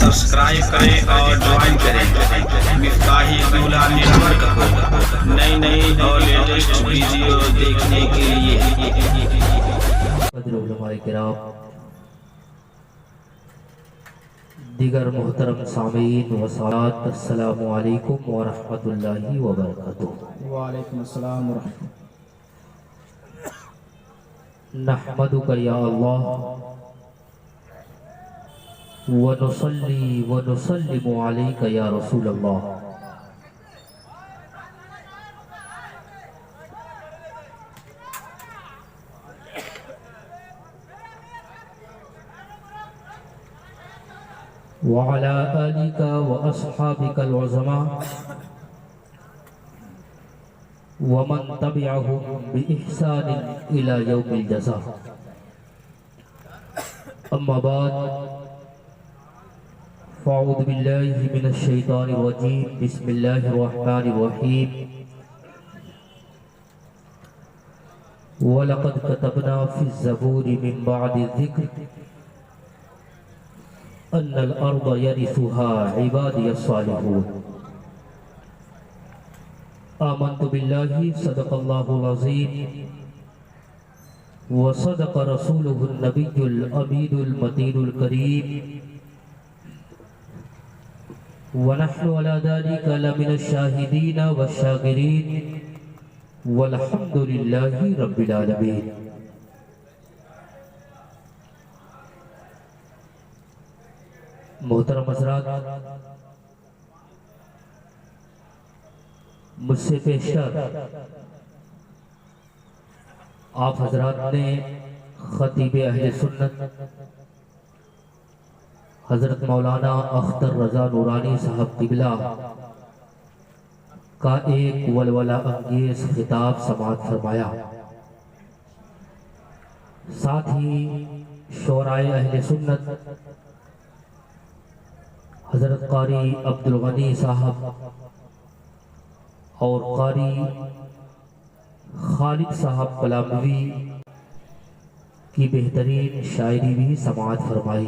Subscribe करें और join करें मिफ्ताही दूल्हा नेटवर्क को नई नई और लेटेस्ट वीडियो देखने के लिए। दीगर मोहतरम सामीन वसात अस्सलामु अलैकुम व रहमतुल्लाहि व बरकातुहू। वालेकुम अस्सलाम व नहमदुका या अल्लाह व नुसल्ली व नुसल्लिमु अलैका या रसूल अल्लाह। व अला आलिका व अस्हाबिकल उज़मा व मन तबिअहुम बि इहसान इला यौमिल जज़ा। अम्मा बाद फ़अऊज़ु बिल्लाहि मिनश शैतानिर रजीम। बिस्मिल्लाहिर रहमानिर रहीम। व लक़द कतबना फ़िज़ ज़बूरि मिन बअदि ज़िक्र अन्नल अर्द यरिसुहा इबादियस सालिहून। आमन्तु बिल्लाहि सदक़ल्लाहुल अज़ीम व सदक़ रसूलुहुन नबियुल अमीनुल मतीनुल करीम व नहनु अला ज़ालिका लमिनश शाहिदीन वश्शाकिरीन वल्हम्दुलिल्लाहि रब्बिल आलमीन। मोहतरम हज़रात, मुझसे पेशतर आप हजरात ने खतीब अहले सुन्नत हजरत मौलाना अख्तर रजा नूरानी साहब किबला का एक वलवला अंगेज खिताब समाअत फरमाया। साथ ही शोराए अहले सुन्नत हजरत कारी अब्दुल गनी साहब और कारी खालिद साहब कलामवी की बेहतरीन शायरी भी समाअत फरमाई।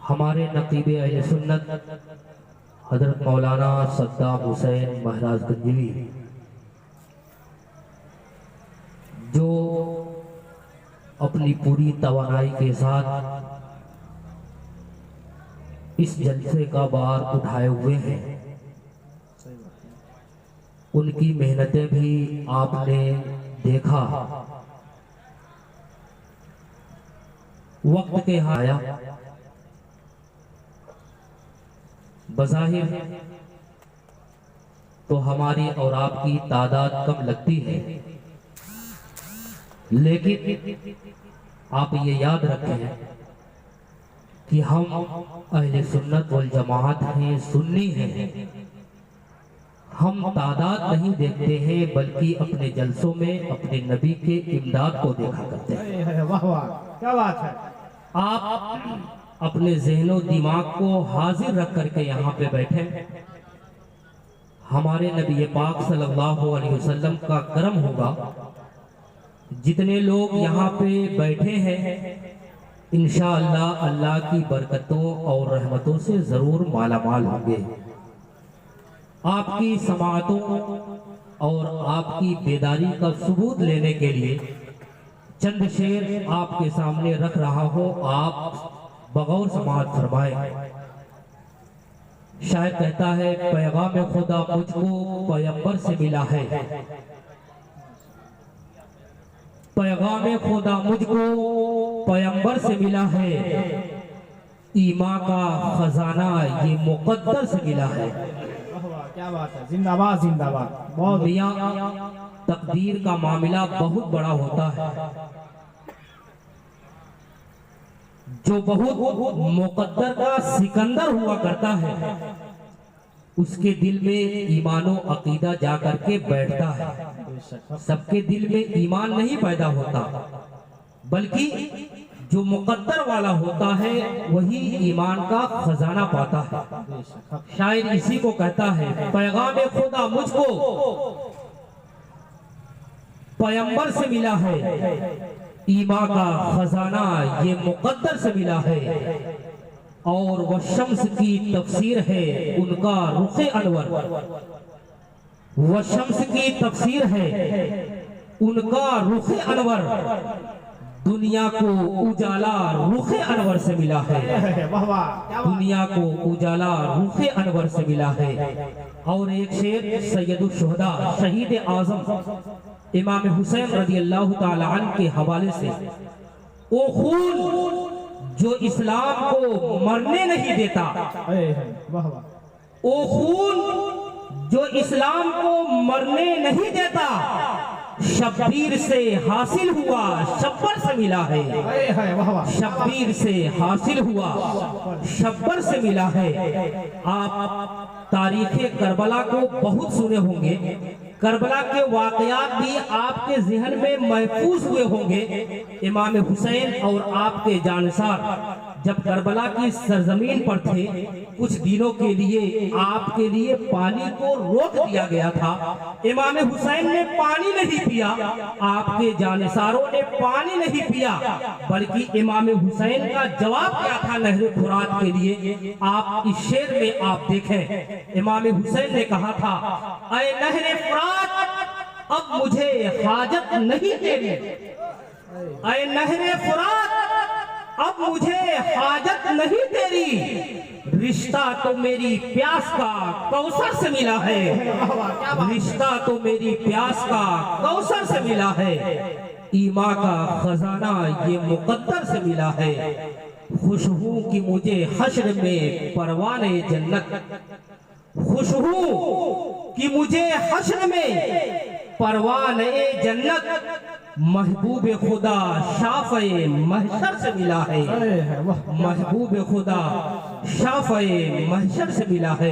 हमारे नकीब अहले सुन्नत हजरत मौलाना सद्दाम हुसैन महराज गंजवी जो अपनी पूरी तवानाई के साथ इस जलसे का बार उठाए हुए हैं, उनकी मेहनतें भी आपने देखा। वक्त के आया बज़ाहिर तो हमारी और आपकी तादाद कम लगती है, लेकिन आप ये याद रखें कि हम अहले सुन्नत वल जमाअत हैं, सुन्नी हैं। हम तादाद नहीं देखते हैं बल्कि अपने जलसों में अपने नबी के इमदाद को देखा करते हैं। वाह वाह, क्या बात है। आप अपने ज़हनो दिमाग को हाजिर रख करके यहाँ पे बैठे। हमारे नबी पाक सल्लल्लाहु अलैहि वसल्लम का करम होगा, जितने लोग यहाँ पे बैठे हैं इंशाअल्लाह अल्लाह की बरकतों और रहमतों से जरूर मालामाल होंगे। आपकी समाअतों और आपकी बेदारी का सबूत लेने के लिए चंद शेर आपके सामने रख रहा हो, आप बगौर समाअत फरमाए। शायद कहता है पैगाम खुदा मुझको पैगंबर से मिला है, पैगाम खुदा मुझको पैगंबर से मिला है, ईमान का खजाना ये मुकद्दर से मिला है। क्या बात है, जिंदाबाद जिंदाबाद। बहुत मियां तकदीर का मामला बहुत बड़ा होता है, जो बहुत मुकद्दर का सिकंदर हुआ करता है उसके दिल में ईमानो अकीदा जा करके बैठता है। सबके दिल में ईमान नहीं पैदा होता, बल्कि जो मुकद्दर वाला होता है वही ईमान का खजाना पाता है। शायद इसी को कहता है पैगाम खुदा मुझको पैगंबर से मिला है, ईमा का खजाना ये मुकद्दर से मिला है, और वह शम्स की तफसीर है उनका रुखे अनवर। वह शम्स की तफसीर है उनका रुखे अनवर, दुनिया को उजाला रुखे अनवर से मिला है। वाह वाह, क्या बात। दुनिया को उजाला रुखे अनवर से मिला है। और एक शेर सैयदुल शुहदा शहीद आजम इमाम हुसैन रज़ी अल्लाह ताला अन्हु के हवाले से, वो खून जो इस्लाम को मरने नहीं देता, वाह वाह, वो खून जो इस्लाम को मरने नहीं देता, शब्बीर से हासिल हुआ शब्बर से मिला है। वाह वाह, शब्बीर से हासिल हुआ शब्बर से मिला है। आप तारीखे करबला को बहुत सुने होंगे, करबला के वाकयात भी आपके ज़हन में महफूज हुए होंगे। इमाम हुसैन और आपके जानसार जब करबला की सरजमीन पर थे, कुछ दिनों के लिए आपके लिए पानी को रोक दिया गया था। इमाम हुसैन ने पानी नहीं पिया, आपके जानसारों ने पानी नहीं पिया, बल्कि इमाम हुसैन का जवाब क्या था नहर फुरात के लिए, आप इस शेर में आप देखें। इमाम हुसैन ने कहा था, ऐ नहर फुरात अब मुझे हाजत नहीं तेरी, ऐ नहर फुरात अब मुझे हाजत नहीं तेरी, रिश्ता तो मेरी प्यास का कौसर से मिला है। रिश्ता तो मेरी प्यास का कौसर से मिला है। ईमा का खजाना ये मुकद्दर से मिला है। खुश हूं कि मुझे हश्र में परवाने जन्नत, खुश हूं कि मुझे हश्र में परवाने जन्नत महबूब खुदा शाफ़े महशर से मिला है। महबूब खुदा शाफ़े महशर से मिला है।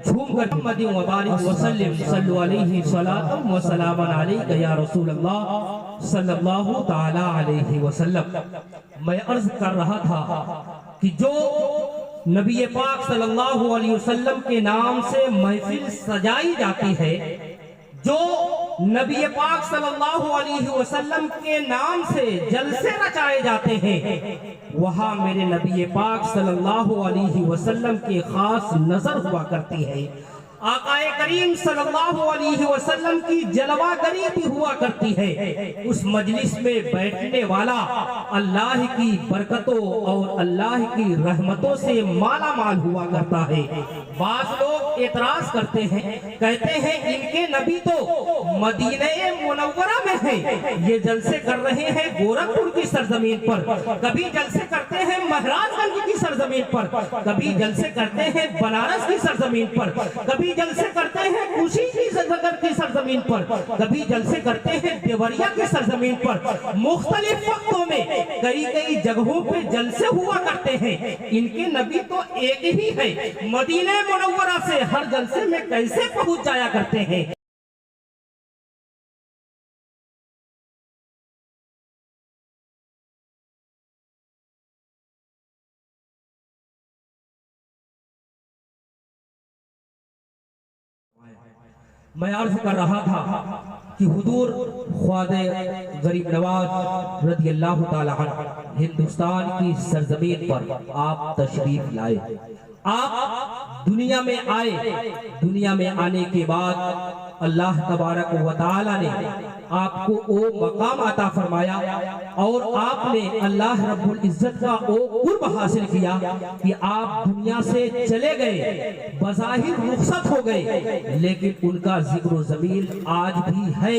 झूम कर मुहम्मद व बारिक वसल्लम सल्लल्लाहु अलैहि व सल्लम अलैका या रसूल अल्लाह सल्लल्लाहु ताला अलैहि वसल्लम। मैं अर्ज कर रहा था कि जो नबी पाक सल्लल्लाहु अलैहि वसल्लम के नाम से महफिल सजाई जाती है, जो नबी पाक सल्लल्लाहु अलैहि वसल्लम के नाम से जलसे रचाए जाते हैं, वहां मेरे नबी पाक सल्लल्लाहु अलैहि वसल्लम की खास नजर हुआ करती है। आकाए करीम सल्लल्लाहु अलैहि वसल्लम की जलवागरी भी हुआ करती है। उस मजलिस में बैठने वाला अल्लाह की बरकतों और अल्लाह की रहमतों से माला माल हुआ करता है। बास लोग एतराज करते हैं, कहते हैं इनके नबी तो मदीने मुनव्वरा में है, ये जलसे कर रहे हैं गोरखपुर की सरजमीन पर, कभी जलसे करते हैं महाराजगंज की सरजमीन पर, कभी जलसे करते हैं बनारस की सरजमीन पर, कभी जलसे करते हैं कुशी की सरजमीन पर, कभी जलसे करते हैं देवरिया की सरजमीन पर। मुख्तलिफ वक्तों में कई कई जगहों पे जलसे हुआ करते हैं। इनके नबी तो एक ही है, मदीने मुनव्वरा से हर जलसे में कैसे पहुंच जाया करते हैं। मैं अर्ज कर रहा था कि हुजूर ख्वाजा गरीब नवाज रज़ी अल्लाह ताला अन्हु हिंदुस्तान की सरजमीन पर आप तशरीफ लाए, आप दुनिया में आए। दुनिया में आने के बाद अल्लाह तबारक व तआला ने आपको वो मकाम अता फरमाया और आपने अल्लाह रब्बुल इज्जत का वो कुर्ब हासिल किया कि आप दुनिया से चले गए, बज़ाहिर रुखसत हो गए, लेकिन उनका जिक्र ज़मीन आज भी है,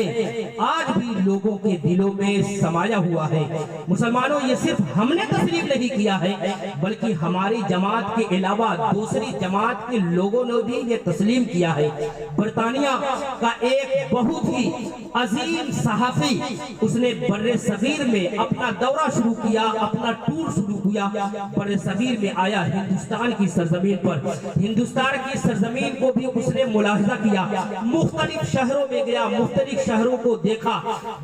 आज भी लोगों के दिलों में समाया हुआ है। मुसलमानों, ये सिर्फ हमने तस्लीम नहीं किया है, बल्कि हमारी जमात के अलावा दूसरी जमात के लोगों ने भी ये तस्लीम किया है। बरतानिया का एक बहुत ही अजीम सहाफ़ी, उसने बर्रे सगीर में अपना दौरा शुरू किया, अपना टूर शुरू किया, बर्रे सगीर में आया हिंदुस्तान की सरजमीन पर। हिंदुस्तान की सरजमीन को भी उसने मुलाहिजा किया, मुख्तलिफ शहरों में गया, मुख्तलिफ शहरों को देखा।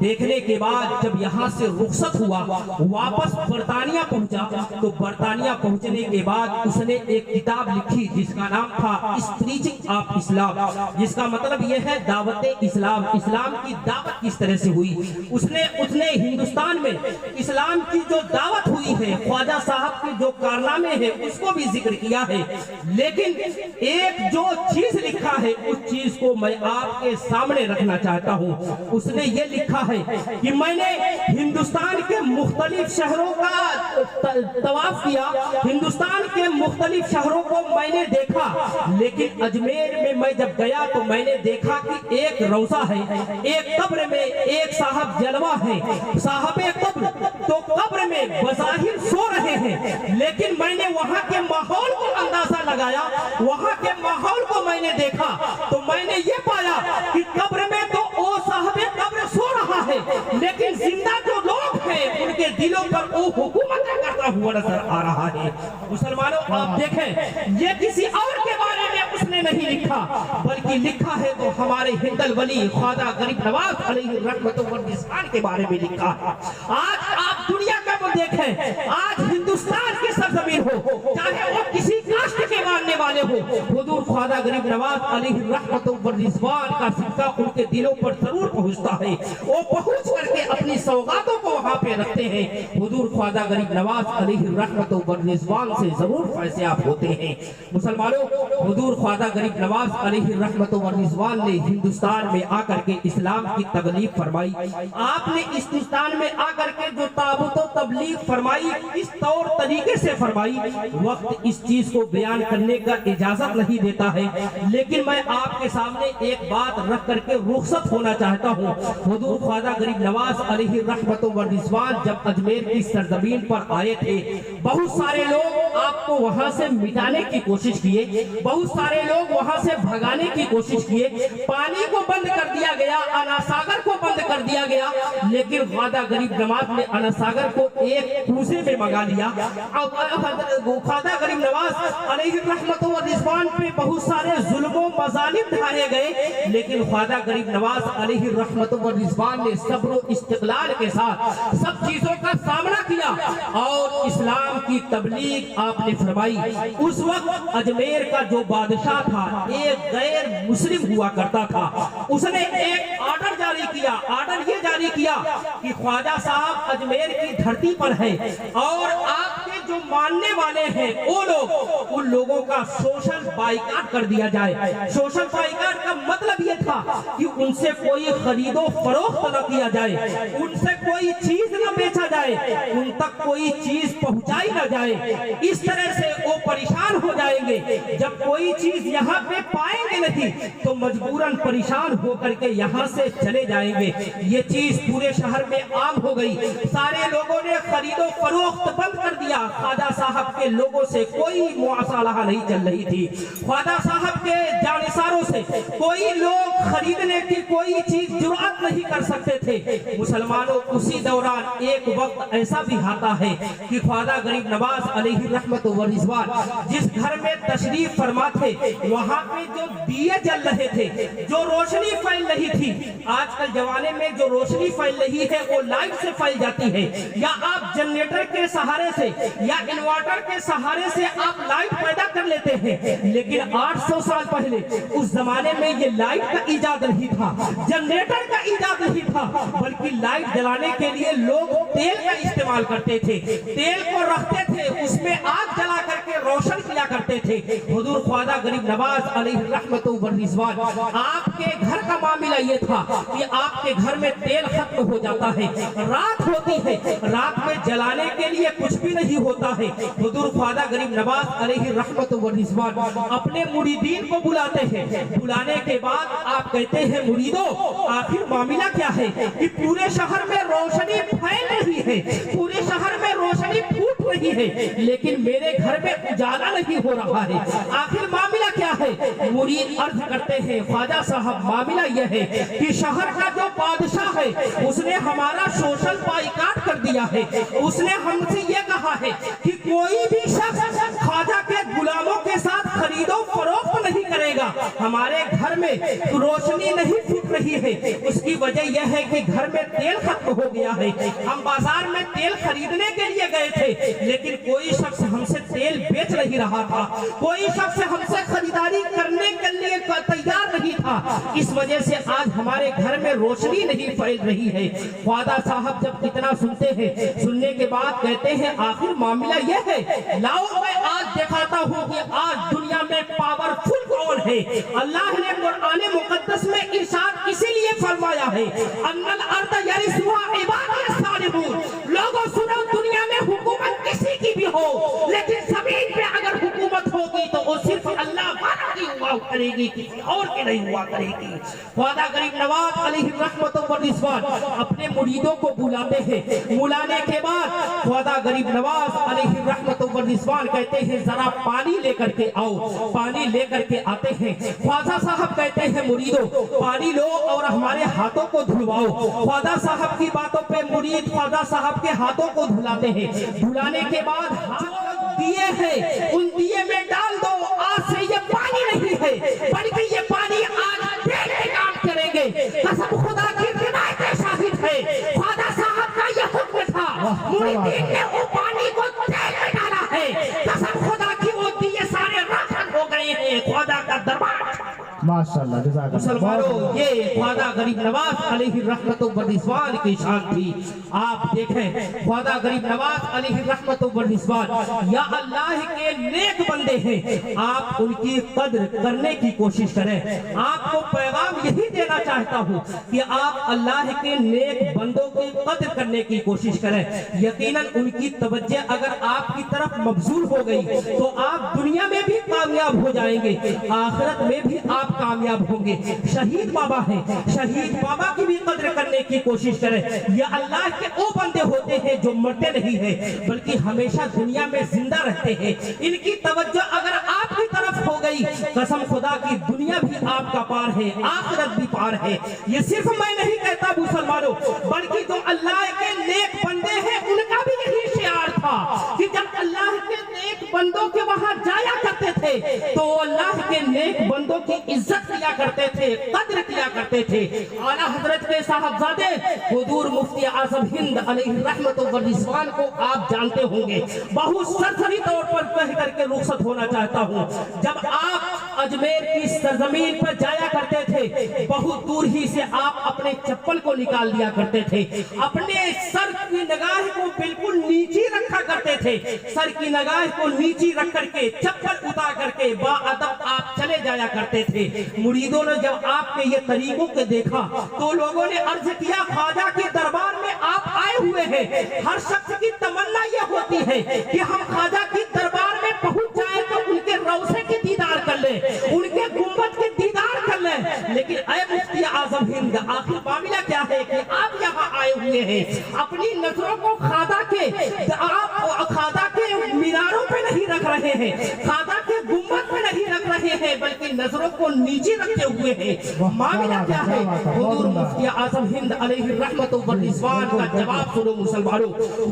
देखने के बाद जब यहाँ से रुखसत हुआ, वापस बरतानिया पहुंचा, तो बरतानिया पहुंचने के बाद उसने एक किताब लिखी जिसका नाम था स्पीचिंग ऑफ इस्लाम, जिसका मतलब यह है दावत इस्लाम, इस्लाम की दावत किस तरह से हुई। उसने हिंदुस्तान में इस्लाम की जो दावत हुई है, ख्वाजा साहब के जो कारनामे हैं उसको भी जिक्र किया है। लेकिन एक जो चीज लिखा है उस चीज को मैं आपके सामने रखना चाहता हूँ। उसने ये लिखा है कि मैंने हिंदुस्तान के मुख्तलिफ शहरों का तवाफ किया, हिंदुस्तान के मुख्तलिफ शहरों को मैंने देखा, लेकिन अजमेर में मैं जब गया तो मैंने देखा कि एक रौजा है, एक कब्र में एक साहब जलवा है, साहबे कब्र तो कब्र में बज़ाहिर सो रहे हैं, लेकिन मैंने वहां के माहौल को अंदाजा लगाया, वहां के माहौल को मैंने देखा तो मैंने ये पाया कि कब्र में तो वो साहबे कब्र सो रहा है, लेकिन जिंदा जो लोग हैं उनके दिलों पर वो हुकूमत करता हुआ नजर आ रहा है। मुसलमानों, आप देखें, ये किसी और के बारे में उसने नहीं लिखा, बल्कि लिखा है तो हमारे हिंदल वली ख्वाजा गरीब नवाज अलैहि रहमतुल्लाह के बारे में लिखा है। आज आप दुनिया का वो देखें, आज हिंदुस्तान की सरजमीन हो, चाहे वो किसी कास्ट के मानने वाले हो, हुजूर ख्वाजा गरीब नवाज अलैहि रहमतुल्लाह का सिक्का उनके दिलों पर जरूर पहुंचता है। वो पहुंच करके अपनी सौगातों को वहां पे रखते हैं। हुजूर ख्वाजा गरीब नवाज अलैहि रहमतुल्लाह से जरूर फैज़याब होते हैं। मुसलमानों, हुजूर ख्वाजा गरीब नवाज अलैहि रहमतुल्लाह ने हिंदुस्तान में आकर के इस्लाम की तबलीग फरमाई। आपने इस हिंदुस्तान में आकर के जो ताबूत तबलीग फरमाई, किस तौर तरीके से फरमाई, वक्त इस चीज को बयान करने का इजाजत नहीं देता है, लेकिन मैं आपके सामने एक बात रख करके रुखसत होना चाहता हूँ। हुजूर ख्वाजा गरीब नवाज अलैहि रहमतुल्लाह जब अजमेर की सरजमीन पर आए थे, बहुत सारे लोग आपको वहां से मिटाने की कोशिश किए, बहुत सारे लोग वहां से भगाने की कोशिश किए, पानी को बंद कर दिया गया, अना सागर को बंद कर दिया गया, लेकिन ख्वाजा गरीब नवाज ने अना सागर को एक कूजे में मंगा लिया। ख्वाजा गरीब नवाज अलैहि रहमतुल्लाह पे बहुत सारे जुल्मों मजालिम ढाए गए, लेकिन ख्वाजा गरीब नवाज अलैहि रहमतुल्लाह ने सब्र और इस्तिक़लाल के साथ सब चीजों का सामना किया और इस्लाम की तबलीग आपने फरमाई। उस वक्त अजमेर का जो बादशाह था एक गैर मुस्लिम हुआ करता था, उसने एक ऑर्डर जारी किया। ऑर्डर ये जारी किया कि ख्वाजा साहब अजमेर की धरती पर है और आपके जो मानने वाले हैं वो लोग, उन लोगों का सोशल बाइकाट कर दिया जाए। सोशल बाइकाट का मतलब ये था कि उनसे कोई खरीदो फरोख्त न किया जाए, उनसे कोई चीज न बेचा जाए, उन तक कोई चीज पहुंचाई न जाए। इस तरह से वो परेशान हो जाएंगे। जब कोई चीज यहाँ पे पाएंगे नहीं तो मजबूरन परेशान होकर के यहाँ से चले जाएंगे। ये चीज पूरे शहर में आम हो गई। सारे लोगों ने खरीदो फरोख्त बंद कर दिया। ख्वाजा साहब के लोगों से कोई मुआसला नहीं चल रही थी। ख्वाजा साहब के जानिसारों से कोई लोग खरीदने की कोई चीज जुर्अत नहीं कर सकते थे। मुसलमानों, उसी दौरान एक वक्त ऐसा भी आता है कि ख्वाजा गरीब नवाज अलैहि रहमतुल्लाह जिस घर में तशरीफ फरमा थे वहां पे जो दिए जल रहे थे, जो रोशनी फैल रही थी, आजकल जमाने में जो रोशनी फैल रही है वो लाइट से फैल जाती है, या आप जनरेटर के सहारे से या इन्वर्टर के सहारे से आप लाइट पैदा कर लेते हैं। लेकिन 800 साल पहले उस जमाने में ये लाइट का इजाद नहीं था, जनरेटर का इजाद नहीं था, बल्कि लाइट जलाने के लिए लोग तेल का इस्तेमाल करते थे। तेल को रखते थे, उसमें आग जला करके रोशन किया करते थे। हुजूर ख्वाजा गरीब नवाज अलैहि रहमतुल्लाह आपके घर का मामला ये था कि आपके घर में तेल खत्म हो जाता है, रात होती है, रात में जलाने के लिए कुछ भी नहीं होता है। हुजूर ख्वाजा गरीब नवाज अलैहि रहमतुल्लाह अपने मुरीदीन को बुलाते हैं। बुलाने के बाद आप कहते हैं, मुरीदो आखिर मामला क्या है कि पूरे शहर में रोशनी फैल रही है, पूरे शहर में रोशनी फूट रही है, लेकिन मेरे घर में उजाला नहीं हो रहा है, आखिर मामला क्या है? मुरीद अर्ज करते हैं, ख्वाजा साहब मामला यह है कि शहर का जो बादशाह है उसने हमारा सोशल बाइकाट कर दिया है। उसने हमसे यह कहा है कि कोई भी शख्स ख्वाजा के गुलामों के साथ खरीदो फरोख्त नहीं करेगा। हमारे घर में रोशनी नहीं फूट रही है, उसकी वजह यह है कि घर में तेल खत्म हो गया है। हम बाजार में तेल खरीदने के लिए गए थे, लेकिन कोई शख्स हमसे तेल बेच नहीं रहा था, कोई शख्स हमसे खरीदारी करने के लिए तैयार नहीं था। इस वजह से आज हमारे घर में रोशनी नहीं फैल रही है। ख्वाजा साहब जब इतना सुनते हैं, सुनने के बाद कहते हैं आखिर मामला यह है, लाओ मैं आज दिखाता हूँ कि आज दुनिया में पावरफुल कौन है। अल्लाह ने कुरान मुकद्दस में इरशाद इसीलिए फरमाया है, अन्नल अर्द यरिसुहा इबादियस सालिहून। लोगों सुनो, दुनिया में हुकूमत किसी की भी हो, लेकिन जमीन पे अगर हुकूमत होगी तो वो सिर्फ अल्लाह वाला की हुआ करेगी, किसी और की नहीं हुआ करेगी। ख्वाजा गरीब नवाज अलैहि रहमतुल्लाह व रिज़वान अपने मुरीदों को बुलाते हैं। बुलाने के बाद ख्वाजा गरीब नवाज अलैहि रहमतुल्लाह व रिज़वान कहते हैं जरा पानी लेकर के आओ। पानी लेकर के आते हैं। ख्वाजा साहब कहते हैं मुरीदों पानी लो और हमारे हाथों को धुलवाओ। ख्वाजा साहब की बातों पे मुरीद ख्वाजा साहब के हाथों को धुलाते हैं। धुलाने के बाद दिए हैं, उन दिए में डाल दो। आज से ये पानी नहीं है, बल्कि ये पानी आज तेल के काम करेंगे। कसम खुदा की रिवायत शाहिद है, ख्वाजा साहब का ये हुक्म था, मुरीदीन ने वो पानी को तेल में डाला है। कसम खुदा की वो दिए सारे रोशन हो गए हैं। ख्वाजा का दरबार माशाअल्लाह, जज़ाकल्लाह। मुसलमानों, ये ख्वाजा गरीब नवाज अलैहि रहमतुल्लाह व रिज़वान की शान थी। आप देखें ख्वाजा गरीब नवाज अलैहि रहमतुल्लाह व रिज़वान या अल्लाह के नेक बंदे हैं। आप उनकी कद्र करने की कोशिश करें। आपको पैगाम यही देना चाहता हूँ कि आप अल्लाह के नेक बंदों की कद्र करने की कोशिश करें। यकीनन उनकी तवज्जो अगर आपकी तरफ मबजूल हो गई तो आप दुनिया में भी कामयाब हो जाएंगे, आखिरत में भी आप कामयाब होंगे। शहीद बाबा हैं, शहीद बाबा की भी कद्र करने की कोशिश करें। ये अल्लाह के वो बंदे होते हैं जो मरते नहीं है, बल्कि हमेशा दुनिया में जिंदा रहते हैं। इनकी तवज्जो अगर आपकी तरफ हो गई, कसम खुदा की दुनिया भी आपका पार है, आखिरत भी पार है। ये सिर्फ मैं नहीं कहता मुसलमानों, बल्कि जो अल्लाह के नेक बंदे हैं उनका भी यही शियार था कि जब अल्लाह के नेक बंदों के वहां जाया करते थे तो अल्लाह के नेक बंदों की इज्जत किया करते थे, कद्र किया करते थे। आला हजरत के साहबजादे हुजूर मुफ्ती आजम हिंद अलैहि रहमतुल्लाह व रिज़वान को आप जानते होंगे। बहुत सरसरी तौर पर कह करके रुखसत होना चाहता हूँ, जब आप अजमेर की सरजमीन पर जाया करते थे, बहुत दूर ही से आप अपने चप्पल को निकाल दिया करते थे, अपने सर की निगाह को बिल्कुल नीचे रखा करते थे। सर की निगाह को नीचे रख करके चप्पल उतार करके बाअदब आप चले जाया करते थे। मुरीदों ने जब आपके ये तरीकों को देखा तो लोगों ने अर्ज किया ख्वाजा के दरबार में आप आए हुए हैं। हर शख्स की तमन्ना ये होती है कि हम ख्वाजा के दरबार में पहुंच जाए तो उनके रौसे के दीदार कर ले, उनके गुंबद के दीदार कर ले। लेकिन ऐ मुफ्ती आजम हिंद, आखिर मामला क्या है कि आप यहाँ आए हुए हैं, अपनी नजरों को ख्वाजा के मीनारों पे नहीं रख रहे हैं, ख्वाजा के गुंबद पे नहीं रख रहे हैं, बल्कि नजरों को नीचे रखे हुए हैं। मामला क्या है? हुजूर मुफ्ती आजम हिंद अलैहि रहमतुल्लाह व रिज़वान का जवाब सुनो मुसलमानों।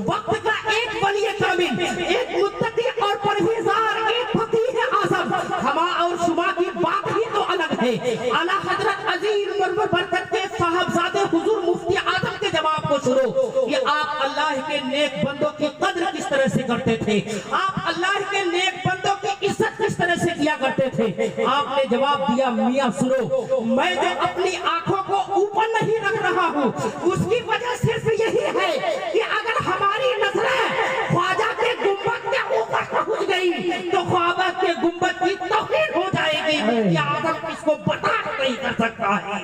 वक्त का एक वली कामिल, एक मुत्तकी और परहेज़गार, एक फकीह आज़म, हमा और शुमा की बात ही तो अलग है। आला हजरत अजीज मुनव्वर बरकत के साहबजादे हुजूर मुफ्ती आजम के जवाब को सुनो कि आप अल्लाह के नेक बंदों की कद्र किस तरह से करते थे, आप अल्लाह के नेक बंदों की इज्जत किस तरह से किया करते थे। आपने जवाब दिया, मियां सुनो, मैं जो अपनी आंखों को ऊपर नहीं रख रहा हूँ उसकी वजह सिर्फ यही है कि अगर हमारी नजरें ख्वाजा के गुंबद के ऊपर पहुंच गई तो ख्वाजा के गुंबद की तौहीन हो जाएगी। ये आदम इसको बर्दाश्त नहीं कर सकता है।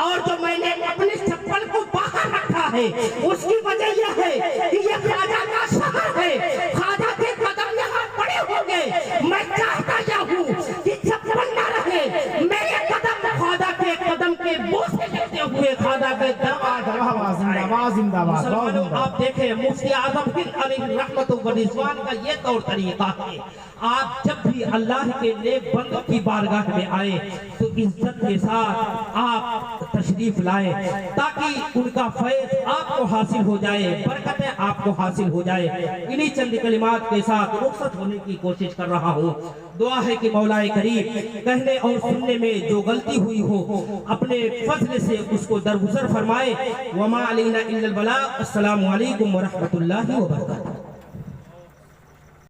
और जो मैंने अपनी चप्पल को बाहर रखा है उसकी वजह यह है कि ये ख्वाजा का शहर है, ख्वाजा के कदम यहाँ पड़े होंगे। मैं चाहता यह हूँ कि चप्पल न रहे, मेरे कदम ख्वाजा के कदम के बोझ से लेते हुए ख्वाजा के दरबार जिंदाबाद मुसलमानों, आप देखें मुफ्ती आजम हिंद अलैहि रहमत व रिज़वान का ये तौर तरीका है, आप जब भी अल्लाह के नेक बंदों की बारगाह में आए तो इज्जत के साथ आप तशरीफ लाए ताकि उनका फैज आपको हासिल हो जाए, बरकतें आपको हासिल हो जाए। इन्हीं चंद कलिमात के साथ रुखसत होने की कोशिश कर रहा हूँ। दुआ है कि मौलाए करीम कहने और सुनने में जो गलती हुई हो अपने फजल से उसको दरगुजर फरमाए। वमा अलैना इल्लल बलाग। अस्सलामु अलैकुम व रहमतुल्लाहि व बरकातहू।